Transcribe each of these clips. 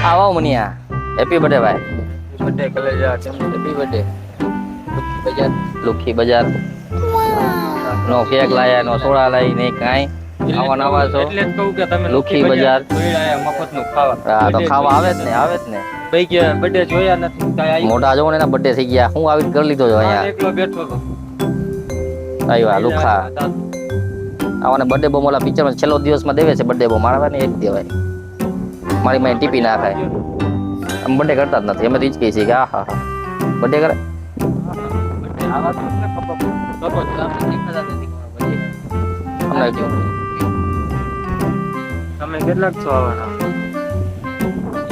આવો મુનિયા happy birthday ભાઈ birthday કલેજા happy birthday બજાર લુખી બજાર નો કેક લાયા નો સોડા લાવી નહીં કાંઈ આવા નવા છો એટલે જ કહું કે તમે લુખી બજાર મફત નું ખાવા હા તો ખાવા આવે જ ને ભાઈ કે બર્થડે જોયા નથી કાંઈ મોટા જોવો ને એના બર્થડે થઈ ગયા હું આવી કરી લીધો છો અહીંયા એકલો બેઠો હતો આવ્યા લુખા આવાને બર્થડે બોમ ઓલા પિક્ચરમાં છેલ્લો દિવસમાં દેવે છે બર્થડે બોમ મારા ને એક દેવાય મારી માં ટીપી ના ખાય આમ બર્થડે કરતા જ નથી અમે તો ઈ જ કહીએ છીએ કે હા બર્થડે કરે આવા તો એટલે ખબર અમને તમે કેટલાક છો આવવાના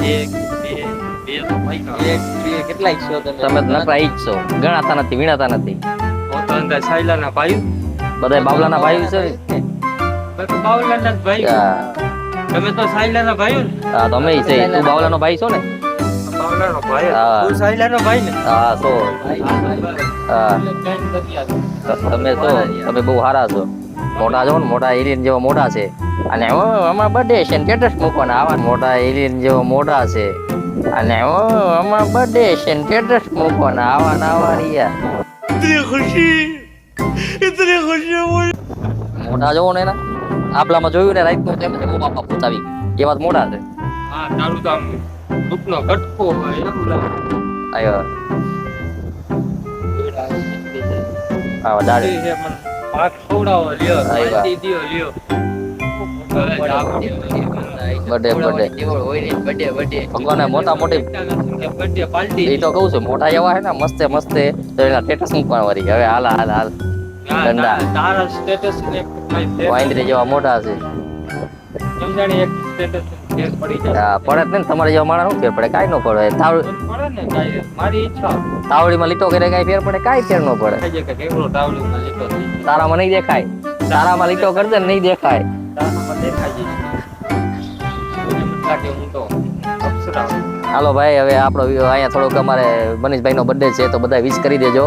એક બે તો ભાઈ કેટલાક છો તમે નકરા ઈ જ છો ગણાતા નથી વીણાતા નથી તો અંદર સાયલાના ભાઈ બધા બાવલાના ભાઈ છે બાવલાના ભાઈ હા તમે તો સાયલાના ભાઈ ને હા તમે ઈ છે તું બાવલાનો ભાઈ છો ને બાવલાનો ભાઈ હા. તું સાયલાનો ભાઈ ને હા છો હા તમે છો તમે બહુ સારા છો મોટા છો ને મોટા એલિયન જેવા મોટા છે અને અમારા બર્થડે છે ને સ્ટેટસ મૂકવાના આવા મોટા એલિયન જેવા મોટા છે અને અમારા બર્થડે છે ને સ્ટેટસ મૂકવાના આવા ના આવા રહ્યા મોટા જોવો ને એના આપલામાં જોયું ને રાઈટ નું તેમ છે બાપા પૂછાવી એવા જ મોટા છે હા તારું તો આમ દુઃખનો કટકો હોય એવું લાગે આયો આવા દાડે છે મને પાક ખવડાવો લ્યો આઈ વાહ. શાંતિ દ્યો લ્યો બર્થડે ભગવાને મોટા મોટી બર્થડે પાર્ટી એ તો કહું છું મોટા એવા છે ને મસ્તે મસ્તે તો એના સ્ટેટસ મૂકવા વળી હવે હાલ હાલ હાલ ધંધા. તારા સ્ટેટસ ને વાંદરી જેવા મોટા છે સમજાણી એક સ્ટેટસ ફેર પડી જાય હા પડે જ ને તમારે જેવા માણસ શું ફેર પડે કાંઈ ન પડે પડે ને કાંઈ મારી ઈચ્છા તાવડીમાં લીટો કરે કાંઈ ફેર પડે કાંઈ ફેર ન પડે થઈ જાય કે કેવડો ટાવડીમાં લીધો થઈ જાય. તારામાં નહીં દેખાય તારામાં લીટો કરજે ને નહીં દેખાય તારામાં દેખાય જાય એમ લાગે હું તો અપ્સરા હાલો ભાઈ હવે આપણો અહીંયા થોડોક અમારે મનીષભાઈનો બર્થડે છે તો બધા વિશ કરી દેજો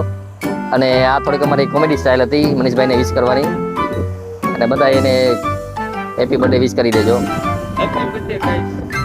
અને આ થોડીક અમારી કોમેડી સ્ટાઇલ હતી મનીષભાઈને વિશ કરવાની અને બધા એને હેપી બર્થડે વિશ કરી દેજો હેપી બર્થડે ગાઈસ